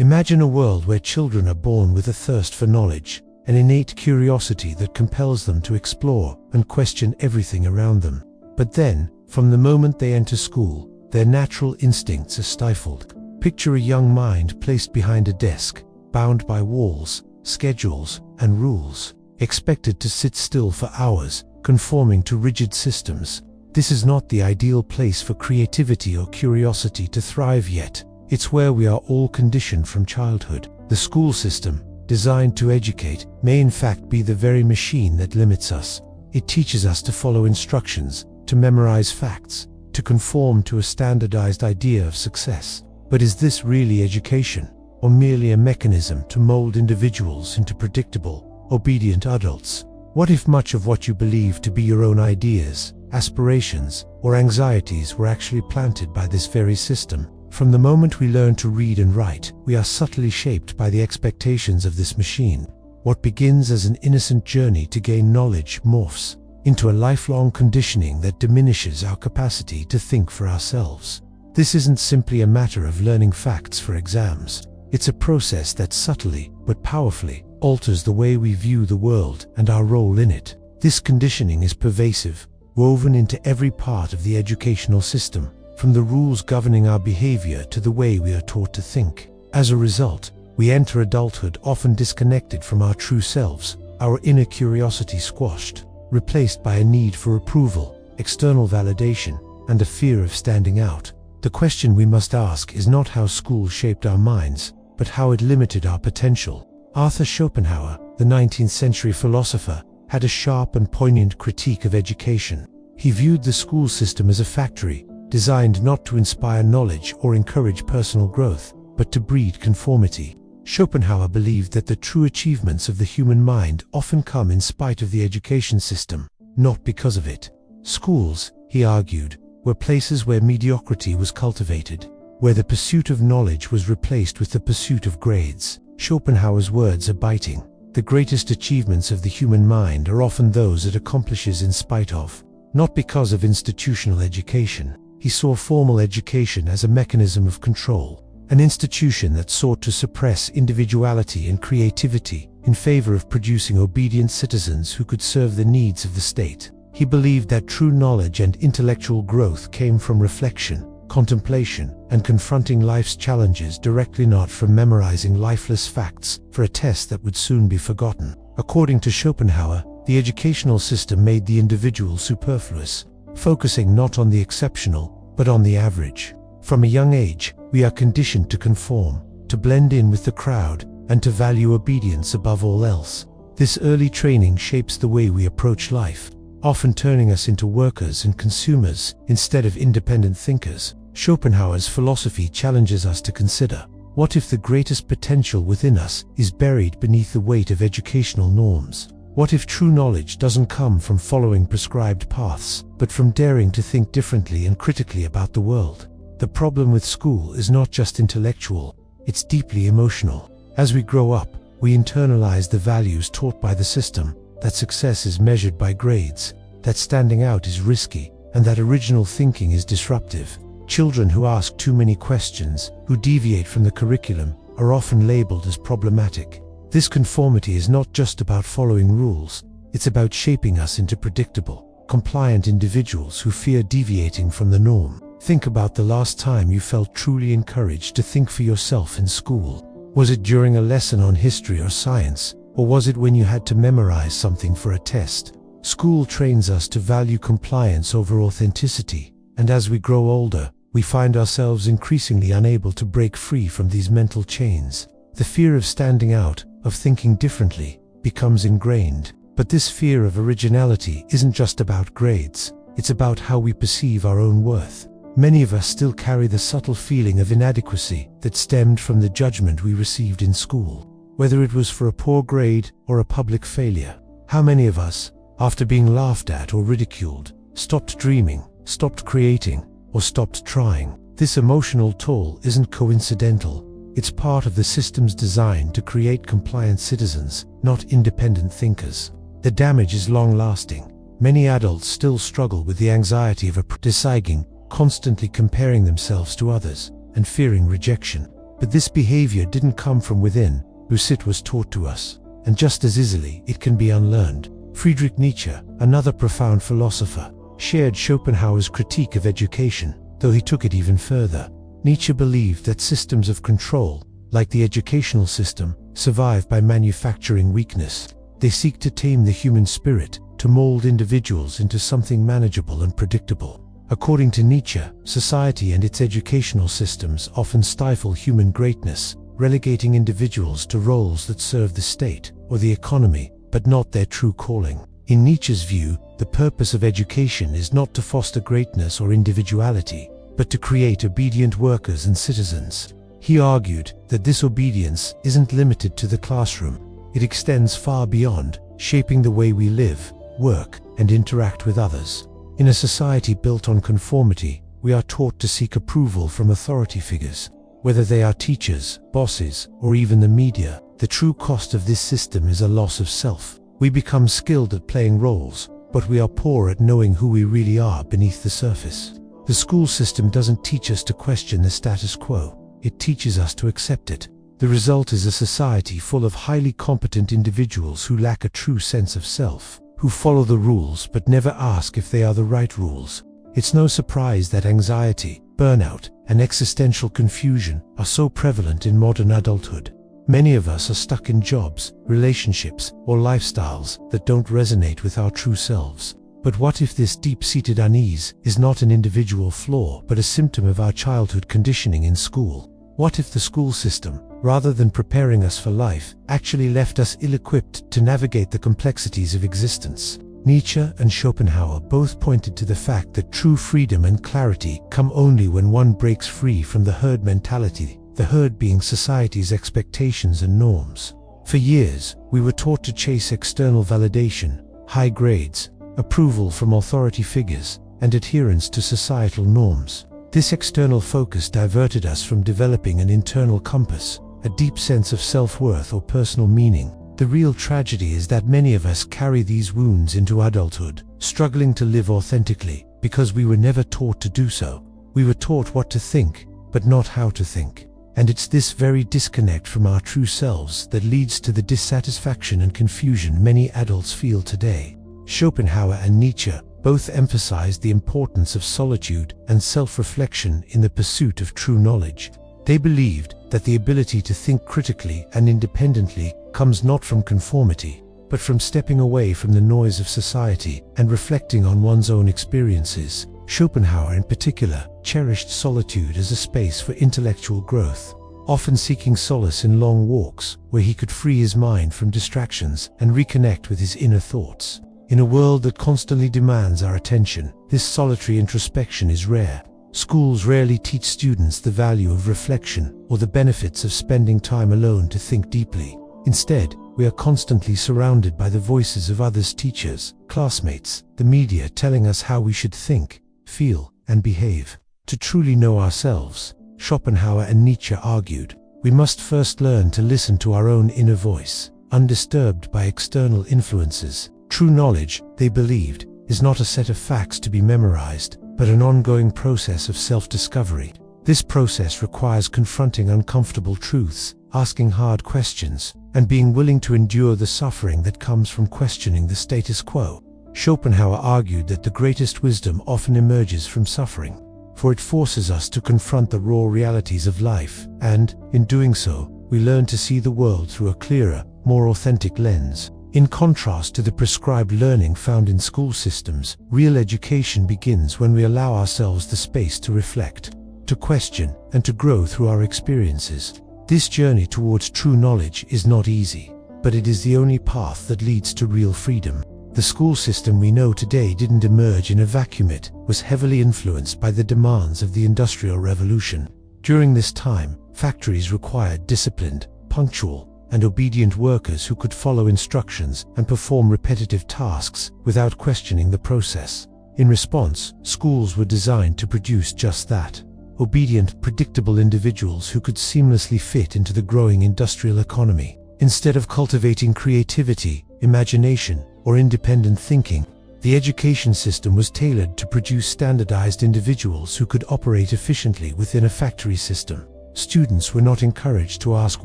Imagine a world where children are born with a thirst for knowledge, an innate curiosity that compels them to explore and question everything around them. But then, from the moment they enter school, their natural instincts are stifled. Picture a young mind placed behind a desk, bound by walls, schedules, and rules, expected to sit still for hours, conforming to rigid systems. This is not the ideal place for creativity or curiosity to thrive yet. It's where we are all conditioned from childhood. The school system, designed to educate, may in fact be the very machine that limits us. It teaches us to follow instructions, to memorize facts, to conform to a standardized idea of success. But is this really education, or merely a mechanism to mold individuals into predictable, obedient adults? What if much of what you believe to be your own ideas, aspirations, or anxieties were actually planted by this very system? From the moment we learn to read and write, we are subtly shaped by the expectations of this machine. What begins as an innocent journey to gain knowledge morphs into a lifelong conditioning that diminishes our capacity to think for ourselves. This isn't simply a matter of learning facts for exams. It's a process that subtly, but powerfully, alters the way we view the world and our role in it. This conditioning is pervasive, woven into every part of the educational system, from the rules governing our behavior to the way we are taught to think. As a result, we enter adulthood often disconnected from our true selves, our inner curiosity squashed, replaced by a need for approval, external validation, and a fear of standing out. The question we must ask is not how school shaped our minds, but how it limited our potential. Arthur Schopenhauer, the 19th century philosopher, had a sharp and poignant critique of education. He viewed the school system as a factory, designed not to inspire knowledge or encourage personal growth, but to breed conformity. Schopenhauer believed that the true achievements of the human mind often come in spite of the education system, not because of it. Schools, he argued, were places where mediocrity was cultivated, where the pursuit of knowledge was replaced with the pursuit of grades. Schopenhauer's words are biting. The greatest achievements of the human mind are often those it accomplishes in spite of, not because of institutional education. He saw formal education as a mechanism of control, an institution that sought to suppress individuality and creativity in favor of producing obedient citizens who could serve the needs of the state. He believed that true knowledge and intellectual growth came from reflection, contemplation, and confronting life's challenges directly, not from memorizing lifeless facts for a test that would soon be forgotten. According to Schopenhauer, the educational system made the individual superfluous, focusing not on the exceptional, but on the average. From a young age, we are conditioned to conform, to blend in with the crowd, and to value obedience above all else. This early training shapes the way we approach life, often turning us into workers and consumers instead of independent thinkers. Schopenhauer's philosophy challenges us to consider, what if the greatest potential within us is buried beneath the weight of educational norms? What if true knowledge doesn't come from following prescribed paths, but from daring to think differently and critically about the world? The problem with school is not just intellectual, it's deeply emotional. As we grow up, we internalize the values taught by the system, that success is measured by grades, that standing out is risky, and that original thinking is disruptive. Children who ask too many questions, who deviate from the curriculum, are often labeled as problematic. This conformity is not just about following rules, it's about shaping us into predictable, compliant individuals who fear deviating from the norm. Think about the last time you felt truly encouraged to think for yourself in school. Was it during a lesson on history or science, or was it when you had to memorize something for a test? School trains us to value compliance over authenticity, and as we grow older, we find ourselves increasingly unable to break free from these mental chains. The fear of standing out, of thinking differently, becomes ingrained. But this fear of originality isn't just about grades, it's about how we perceive our own worth. Many of us still carry the subtle feeling of inadequacy that stemmed from the judgment we received in school, whether it was for a poor grade or a public failure. How many of us, after being laughed at or ridiculed, stopped dreaming, stopped creating, or stopped trying? This emotional toll isn't coincidental. It's part of the system's design to create compliant citizens, not independent thinkers. The damage is long-lasting. Many adults still struggle with the anxiety of deciding, constantly comparing themselves to others, and fearing rejection. But this behavior didn't come from within, it was taught to us. And just as easily, it can be unlearned. Friedrich Nietzsche, another profound philosopher, shared Schopenhauer's critique of education, though he took it even further. Nietzsche believed that systems of control, like the educational system, survive by manufacturing weakness. They seek to tame the human spirit, to mold individuals into something manageable and predictable. According to Nietzsche, society and its educational systems often stifle human greatness, relegating individuals to roles that serve the state or the economy, but not their true calling. In Nietzsche's view, the purpose of education is not to foster greatness or individuality, but to create obedient workers and citizens. He argued that this obedience isn't limited to the classroom. It extends far beyond, shaping the way we live, work, and interact with others. In a society built on conformity, we are taught to seek approval from authority figures. Whether they are teachers, bosses, or even the media, the true cost of this system is a loss of self. We become skilled at playing roles, but we are poor at knowing who we really are beneath the surface. The school system doesn't teach us to question the status quo. It teaches us to accept it. The result is a society full of highly competent individuals who lack a true sense of self, who follow the rules but never ask if they are the right rules. It's no surprise that anxiety, burnout, and existential confusion are so prevalent in modern adulthood. Many of us are stuck in jobs, relationships, or lifestyles that don't resonate with our true selves. But what if this deep-seated unease is not an individual flaw but a symptom of our childhood conditioning in school? What if the school system, rather than preparing us for life, actually left us ill-equipped to navigate the complexities of existence? Nietzsche and Schopenhauer both pointed to the fact that true freedom and clarity come only when one breaks free from the herd mentality, the herd being society's expectations and norms. For years, we were taught to chase external validation, high grades, approval from authority figures, and adherence to societal norms. This external focus diverted us from developing an internal compass, a deep sense of self-worth or personal meaning. The real tragedy is that many of us carry these wounds into adulthood, struggling to live authentically, because we were never taught to do so. We were taught what to think, but not how to think. And it's this very disconnect from our true selves that leads to the dissatisfaction and confusion many adults feel today. Schopenhauer and Nietzsche both emphasized the importance of solitude and self-reflection in the pursuit of true knowledge. They believed that the ability to think critically and independently comes not from conformity, but from stepping away from the noise of society and reflecting on one's own experiences. Schopenhauer in particular cherished solitude as a space for intellectual growth, often seeking solace in long walks where he could free his mind from distractions and reconnect with his inner thoughts. In a world that constantly demands our attention, this solitary introspection is rare. Schools rarely teach students the value of reflection or the benefits of spending time alone to think deeply. Instead, we are constantly surrounded by the voices of others, teachers, classmates, the media telling us how we should think, feel, and behave. To truly know ourselves, Schopenhauer and Nietzsche argued, we must first learn to listen to our own inner voice, undisturbed by external influences. True knowledge, they believed, is not a set of facts to be memorized, but an ongoing process of self-discovery. This process requires confronting uncomfortable truths, asking hard questions, and being willing to endure the suffering that comes from questioning the status quo. Schopenhauer argued that the greatest wisdom often emerges from suffering, for it forces us to confront the raw realities of life, and, in doing so, we learn to see the world through a clearer, more authentic lens. In contrast to the prescribed learning found in school systems, real education begins when we allow ourselves the space to reflect, to question, and to grow through our experiences. This journey towards true knowledge is not easy, but it is the only path that leads to real freedom. The school system we know today didn't emerge in a vacuum. It was heavily influenced by the demands of the Industrial Revolution. During this time, factories required disciplined, punctual, and obedient workers who could follow instructions and perform repetitive tasks without questioning the process. In response, schools were designed to produce just that: obedient, predictable individuals who could seamlessly fit into the growing industrial economy. Instead of cultivating creativity, imagination, or independent thinking, the education system was tailored to produce standardized individuals who could operate efficiently within a factory system. students were not encouraged to ask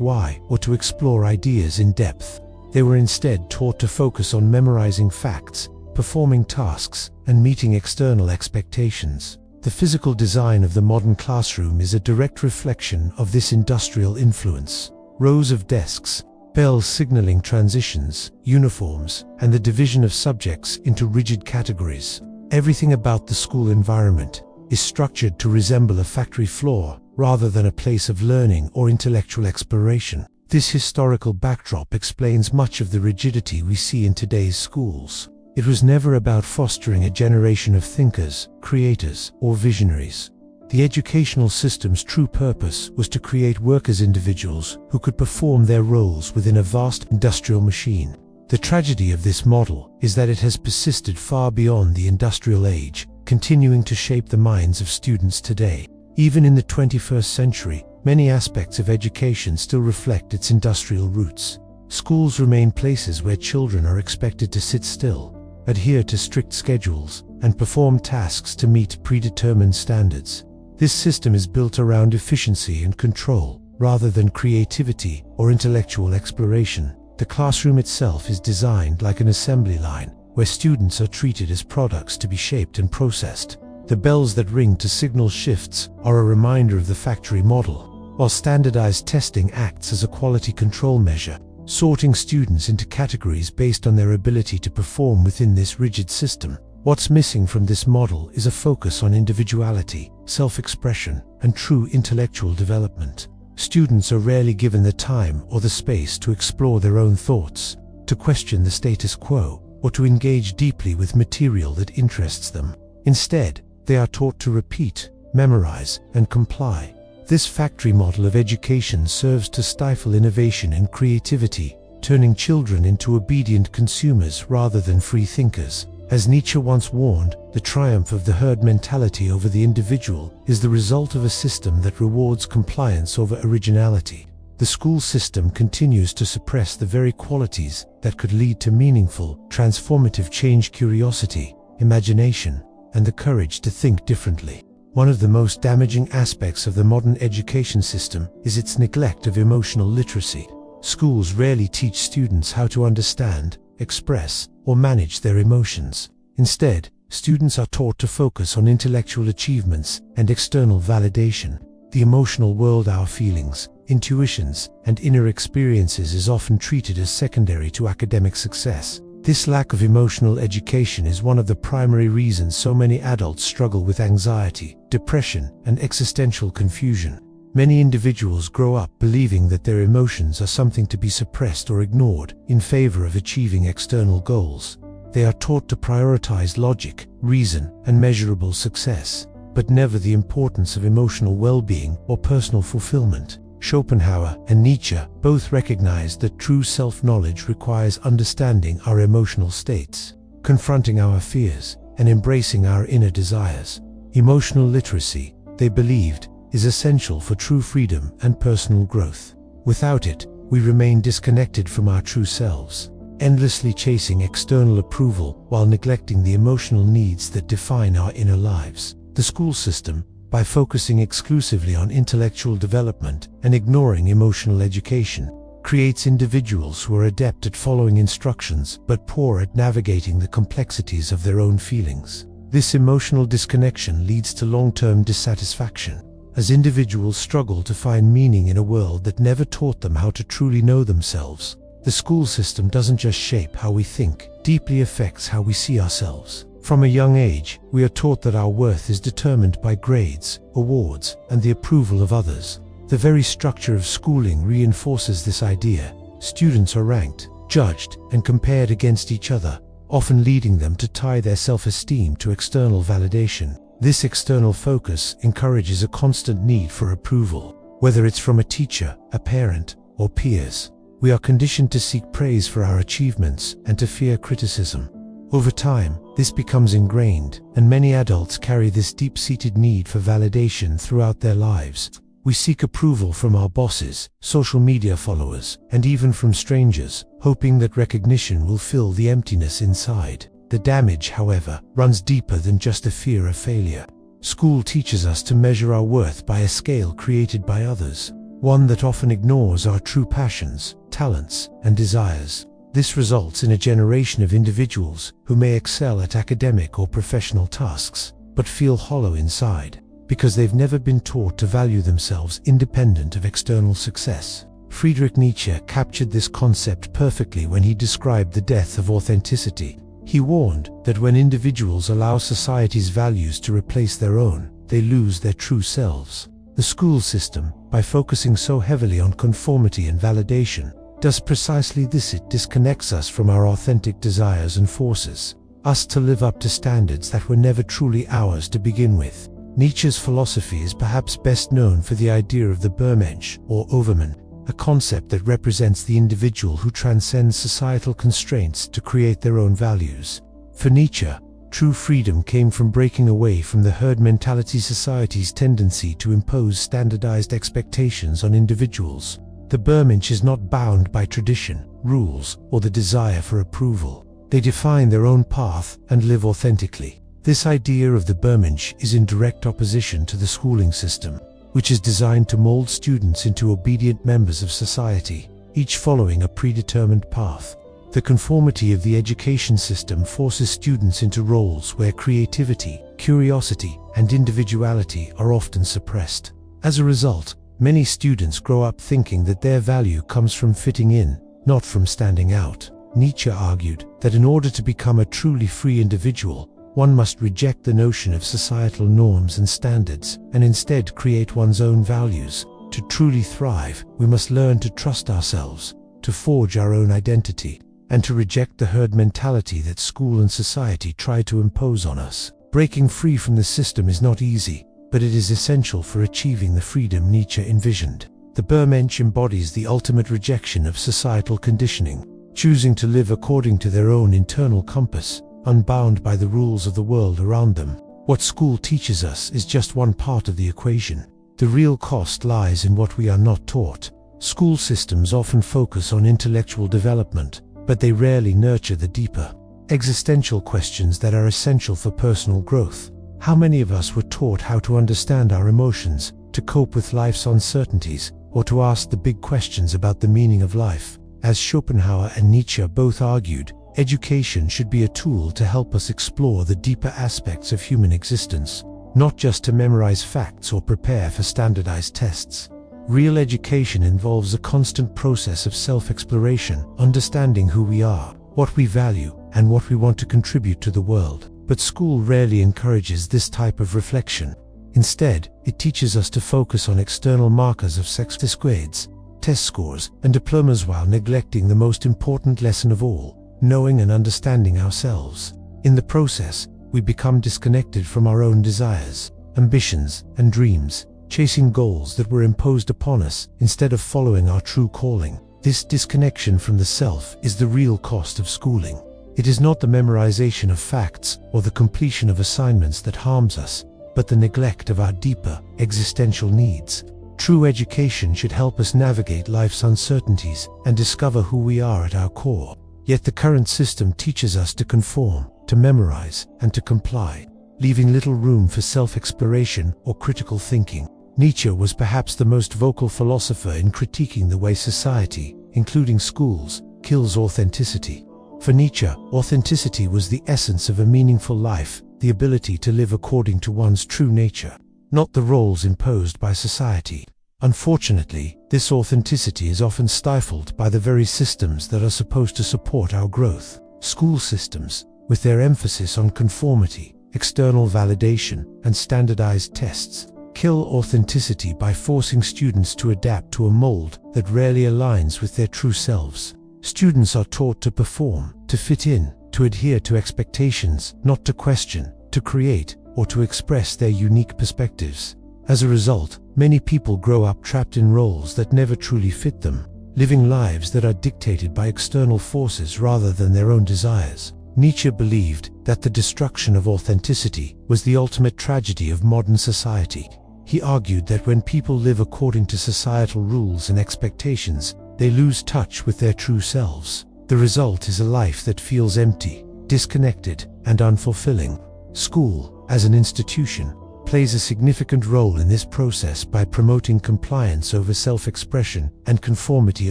why or to explore ideas in depth. They were instead taught to focus on memorizing facts, performing tasks, and meeting external expectations. The physical design of the modern classroom is a direct reflection of this industrial influence. Rows of desks, bells signaling transitions, uniforms, and the division of subjects into rigid categories. Everything about the school environment is structured to resemble a factory floor rather than a place of learning or intellectual exploration. This historical backdrop explains much of the rigidity we see in today's schools. It was never about fostering a generation of thinkers, creators, or visionaries. The educational system's true purpose was to create workers, individuals who could perform their roles within a vast industrial machine. The tragedy of this model is that it has persisted far beyond the industrial age, continuing to shape the minds of students today. Even in the 21st century, many aspects of education still reflect its industrial roots. Schools remain places where children are expected to sit still, adhere to strict schedules, and perform tasks to meet predetermined standards. This system is built around efficiency and control, rather than creativity or intellectual exploration. The classroom itself is designed like an assembly line, where students are treated as products to be shaped and processed. The bells that ring to signal shifts are a reminder of the factory model, while standardized testing acts as a quality control measure, sorting students into categories based on their ability to perform within this rigid system. What's missing from this model is a focus on individuality, self-expression, and true intellectual development. Students are rarely given the time or the space to explore their own thoughts, to question the status quo, or to engage deeply with material that interests them. Instead, they are taught to repeat, memorize, and comply. This factory model of education serves to stifle innovation and creativity, turning children into obedient consumers rather than free thinkers. As Nietzsche once warned, the triumph of the herd mentality over the individual is the result of a system that rewards compliance over originality. The school system continues to suppress the very qualities that could lead to meaningful, transformative change: curiosity, imagination, and the courage to think differently. One of the most damaging aspects of the modern education system is its neglect of emotional literacy. Schools rarely teach students how to understand, express, or manage their emotions. Instead, students are taught to focus on intellectual achievements and external validation. The emotional world, our feelings, intuitions, and inner experiences, is often treated as secondary to academic success. This lack of emotional education is one of the primary reasons so many adults struggle with anxiety, depression, and existential confusion. Many individuals grow up believing that their emotions are something to be suppressed or ignored in favor of achieving external goals. They are taught to prioritize logic, reason, and measurable success, but never the importance of emotional well-being or personal fulfillment. Schopenhauer and Nietzsche both recognized that true self-knowledge requires understanding our emotional states, confronting our fears, and embracing our inner desires. Emotional literacy, they believed, is essential for true freedom and personal growth. Without it, we remain disconnected from our true selves, endlessly chasing external approval while neglecting the emotional needs that define our inner lives. The school system, by focusing exclusively on intellectual development and ignoring emotional education, creates individuals who are adept at following instructions but poor at navigating the complexities of their own feelings. This emotional disconnection leads to long-term dissatisfaction, as individuals struggle to find meaning in a world that never taught them how to truly know themselves. The school system doesn't just shape how we think, it deeply affects how we see ourselves. From a young age, we are taught that our worth is determined by grades, awards, and the approval of others. The very structure of schooling reinforces this idea. Students are ranked, judged, and compared against each other, often leading them to tie their self-esteem to external validation. This external focus encourages a constant need for approval, whether it's from a teacher, a parent, or peers. We are conditioned to seek praise for our achievements and to fear criticism. Over time, this becomes ingrained, and many adults carry this deep-seated need for validation throughout their lives. We seek approval from our bosses, social media followers, and even from strangers, hoping that recognition will fill the emptiness inside. The damage, however, runs deeper than just a fear of failure. School teaches us to measure our worth by a scale created by others, one that often ignores our true passions, talents, and desires. This results in a generation of individuals who may excel at academic or professional tasks, but feel hollow inside, because they've never been taught to value themselves independent of external success. Friedrich Nietzsche captured this concept perfectly when he described the death of authenticity. He warned that when individuals allow society's values to replace their own, they lose their true selves. The school system, by focusing so heavily on conformity and validation, does precisely this. It disconnects us from our authentic desires and forces us to live up to standards that were never truly ours to begin with. Nietzsche's philosophy is perhaps best known for the idea of the Übermensch, or Overman, a concept that represents the individual who transcends societal constraints to create their own values. For Nietzsche, true freedom came from breaking away from the herd mentality, society's tendency to impose standardized expectations on individuals. The Übermensch is not bound by tradition, rules, or the desire for approval. They define their own path and live authentically. This idea of the Übermensch is in direct opposition to the schooling system, which is designed to mold students into obedient members of society, each following a predetermined path. The conformity of the education system forces students into roles where creativity, curiosity, and individuality are often suppressed. As a result, many students grow up thinking that their value comes from fitting in, not from standing out. Nietzsche argued that in order to become a truly free individual, one must reject the notion of societal norms and standards, and instead create one's own values. To truly thrive, we must learn to trust ourselves, to forge our own identity, and to reject the herd mentality that school and society try to impose on us. Breaking free from the system is not easy, but it is essential for achieving the freedom Nietzsche envisioned. The Übermensch embodies the ultimate rejection of societal conditioning, choosing to live according to their own internal compass, unbound by the rules of the world around them. What school teaches us is just one part of the equation. The real cost lies in what we are not taught. School systems often focus on intellectual development, but they rarely nurture the deeper, existential questions that are essential for personal growth. How many of us were taught how to understand our emotions, to cope with life's uncertainties, or to ask the big questions about the meaning of life? As Schopenhauer and Nietzsche both argued, education should be a tool to help us explore the deeper aspects of human existence, not just to memorize facts or prepare for standardized tests. Real education involves a constant process of self-exploration, understanding who we are, what we value, and what we want to contribute to the world. But school rarely encourages this type of reflection. Instead, it teaches us to focus on external markers of success, grades, test scores, and diplomas, while neglecting the most important lesson of all, knowing and understanding ourselves. In the process, we become disconnected from our own desires, ambitions, and dreams, chasing goals that were imposed upon us instead of following our true calling. This disconnection from the self is the real cost of schooling. It is not the memorization of facts or the completion of assignments that harms us, but the neglect of our deeper, existential needs. True education should help us navigate life's uncertainties and discover who we are at our core. Yet the current system teaches us to conform, to memorize, and to comply, leaving little room for self-exploration or critical thinking. Nietzsche was perhaps the most vocal philosopher in critiquing the way society, including schools, kills authenticity. For Nietzsche, authenticity was the essence of a meaningful life, the ability to live according to one's true nature, not the roles imposed by society. Unfortunately, this authenticity is often stifled by the very systems that are supposed to support our growth. School systems, with their emphasis on conformity, external validation, and standardized tests, kill authenticity by forcing students to adapt to a mold that rarely aligns with their true selves. Students are taught to perform, to fit in, to adhere to expectations, not to question, to create, or to express their unique perspectives. As a result, many people grow up trapped in roles that never truly fit them, living lives that are dictated by external forces rather than their own desires. Nietzsche believed that the destruction of authenticity was the ultimate tragedy of modern society. He argued that when people live according to societal rules and expectations, they lose touch with their true selves. The result is a life that feels empty, disconnected, and unfulfilling. School, as an institution, plays a significant role in this process by promoting compliance over self-expression and conformity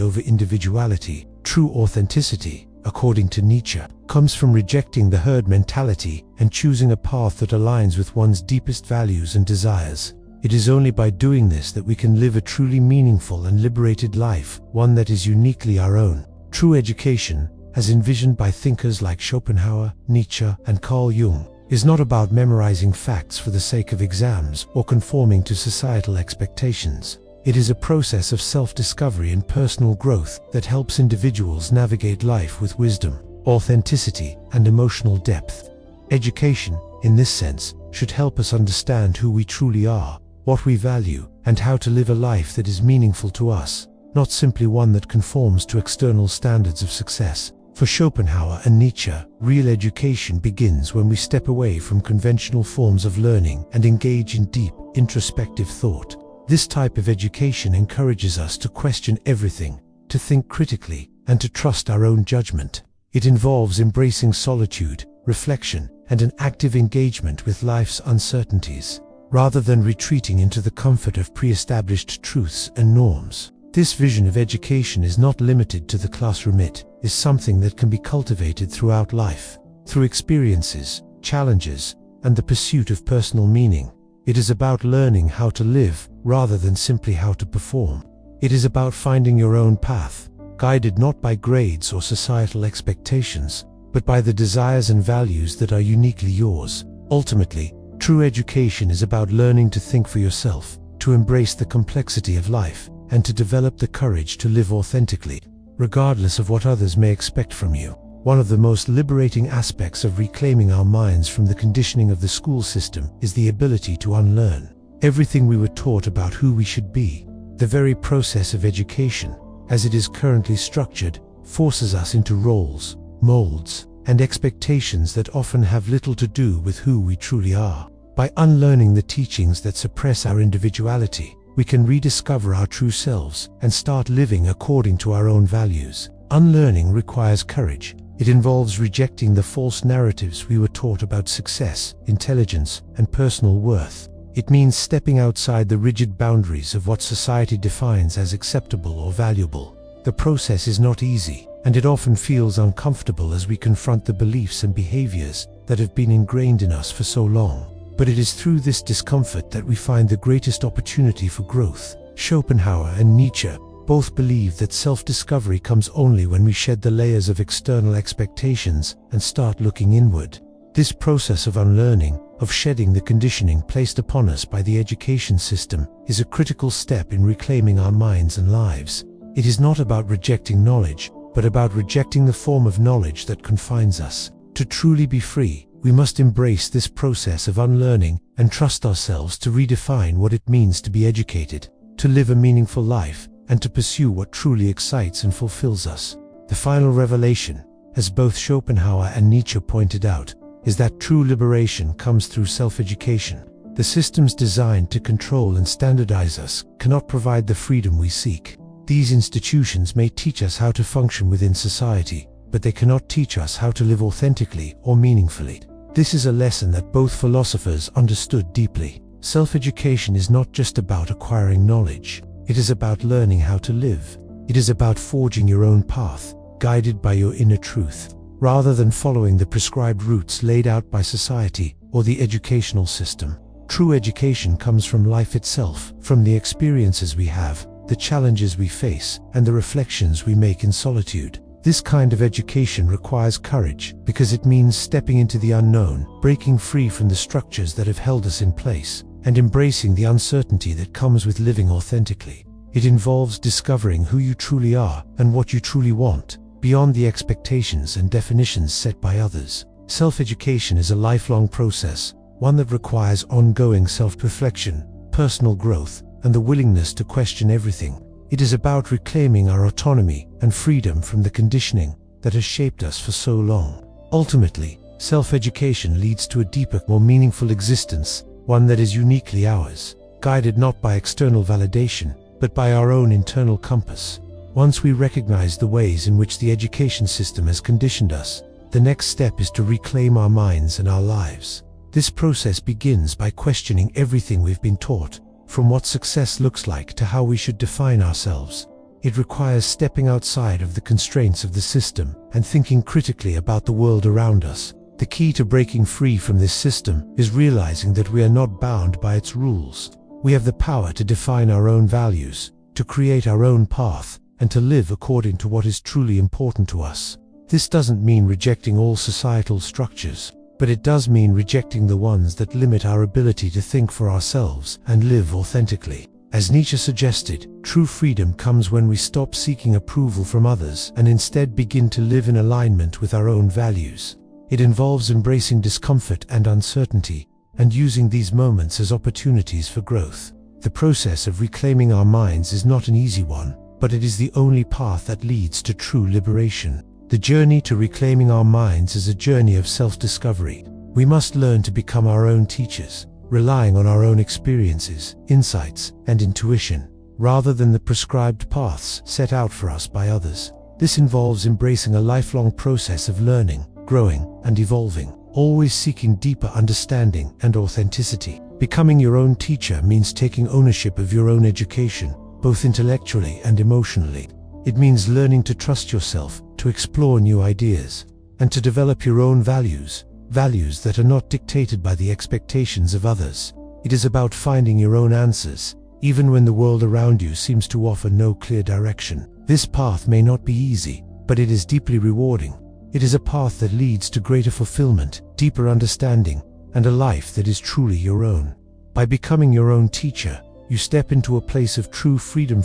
over individuality. True authenticity, according to Nietzsche, comes from rejecting the herd mentality and choosing a path that aligns with one's deepest values and desires. It is only by doing this that we can live a truly meaningful and liberated life, one that is uniquely our own. True education, as envisioned by thinkers like Schopenhauer, Nietzsche, and Carl Jung, is not about memorizing facts for the sake of exams or conforming to societal expectations. It is a process of self-discovery and personal growth that helps individuals navigate life with wisdom, authenticity, and emotional depth. Education, in this sense, should help us understand who we truly are, what we value, and how to live a life that is meaningful to us, not simply one that conforms to external standards of success. For Schopenhauer and Nietzsche, real education begins when we step away from conventional forms of learning and engage in deep, introspective thought. This type of education encourages us to question everything, to think critically, and to trust our own judgment. It involves embracing solitude, reflection, and an active engagement with life's uncertainties, rather than retreating into the comfort of pre-established truths and norms. This vision of education is not limited to the classroom. It is something that can be cultivated throughout life, through experiences, challenges, and the pursuit of personal meaning. It is about learning how to live, rather than simply how to perform. It is about finding your own path, guided not by grades or societal expectations, but by the desires and values that are uniquely yours. Ultimately, true education is about learning to think for yourself, to embrace the complexity of life, and to develop the courage to live authentically, regardless of what others may expect from you. One of the most liberating aspects of reclaiming our minds from the conditioning of the school system is the ability to unlearn everything we were taught about who we should be. The very process of education, as it is currently structured, forces us into roles, molds, and expectations that often have little to do with who we truly are. By unlearning the teachings that suppress our individuality, we can rediscover our true selves and start living according to our own values. Unlearning requires courage. It involves rejecting the false narratives we were taught about success, intelligence, and personal worth. It means stepping outside the rigid boundaries of what society defines as acceptable or valuable. The process is not easy, and it often feels uncomfortable as we confront the beliefs and behaviors that have been ingrained in us for so long. But it is through this discomfort that we find the greatest opportunity for growth. Schopenhauer and Nietzsche both believe that self-discovery comes only when we shed the layers of external expectations and start looking inward. This process of unlearning, of shedding the conditioning placed upon us by the education system, is a critical step in reclaiming our minds and lives. It is not about rejecting knowledge, but about rejecting the form of knowledge that confines us. To truly be free, we must embrace this process of unlearning and trust ourselves to redefine what it means to be educated, to live a meaningful life, and to pursue what truly excites and fulfills us. The final revelation, as both Schopenhauer and Nietzsche pointed out, is that true liberation comes through self-education. The systems designed to control and standardize us cannot provide the freedom we seek. These institutions may teach us how to function within society, but they cannot teach us how to live authentically or meaningfully. This is a lesson that both philosophers understood deeply. Self-education is not just about acquiring knowledge. It is about learning how to live. It is about forging your own path, guided by your inner truth, rather than following the prescribed routes laid out by society or the educational system. True education comes from life itself, from the experiences we have, the challenges we face, and the reflections we make in solitude. This kind of education requires courage, because it means stepping into the unknown, breaking free from the structures that have held us in place, and embracing the uncertainty that comes with living authentically. It involves discovering who you truly are and what you truly want, beyond the expectations and definitions set by others. Self-education is a lifelong process, one that requires ongoing self-reflection, personal growth, and the willingness to question everything. It is about reclaiming our autonomy and freedom from the conditioning that has shaped us for so long. Ultimately, self-education leads to a deeper, more meaningful existence, one that is uniquely ours, guided not by external validation, but by our own internal compass. Once we recognize the ways in which the education system has conditioned us, the next step is to reclaim our minds and our lives. This process begins by questioning everything we've been taught, from what success looks like to how we should define ourselves. It requires stepping outside of the constraints of the system and thinking critically about the world around us. The key to breaking free from this system is realizing that we are not bound by its rules. We have the power to define our own values, to create our own path, and to live according to what is truly important to us. This doesn't mean rejecting all societal structures, but it does mean rejecting the ones that limit our ability to think for ourselves and live authentically. As Nietzsche suggested, true freedom comes when we stop seeking approval from others and instead begin to live in alignment with our own values. It involves embracing discomfort and uncertainty, and using these moments as opportunities for growth. The process of reclaiming our minds is not an easy one, but it is the only path that leads to true liberation. The journey to reclaiming our minds is a journey of self-discovery. We must learn to become our own teachers, relying on our own experiences, insights, and intuition, rather than the prescribed paths set out for us by others. This involves embracing a lifelong process of learning, growing, and evolving, always seeking deeper understanding and authenticity. Becoming your own teacher means taking ownership of your own education, both intellectually and emotionally. It means learning to trust yourself, to explore new ideas, and to develop your own values that are not dictated by the expectations of others. It is about finding your own answers, even when the world around you seems to offer no clear direction. This path may not be easy, but it is deeply rewarding. It is a path that leads to greater fulfillment, deeper understanding, and a life that is truly your own. By becoming your own teacher, you step into a place of true freedom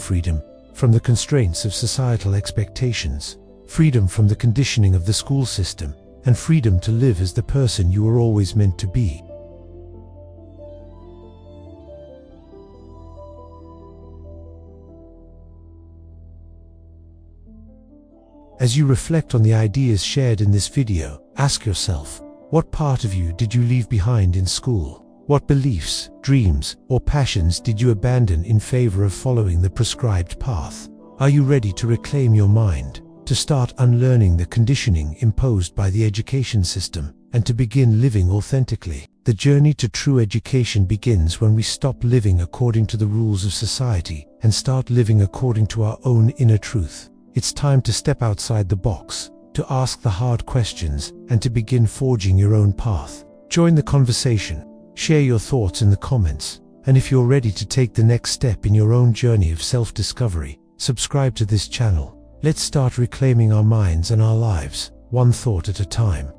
from the constraints of societal expectations, freedom from the conditioning of the school system, and freedom to live as the person you were always meant to be. As you reflect on the ideas shared in this video, ask yourself, what part of you did you leave behind in school? What beliefs, dreams, or passions did you abandon in favor of following the prescribed path? Are you ready to reclaim your mind, to start unlearning the conditioning imposed by the education system, and to begin living authentically? The journey to true education begins when we stop living according to the rules of society and start living according to our own inner truth. It's time to step outside the box, to ask the hard questions, and to begin forging your own path. Join the conversation. Share your thoughts in the comments, and if you're ready to take the next step in your own journey of self-discovery, subscribe to this channel. Let's start reclaiming our minds and our lives, one thought at a time.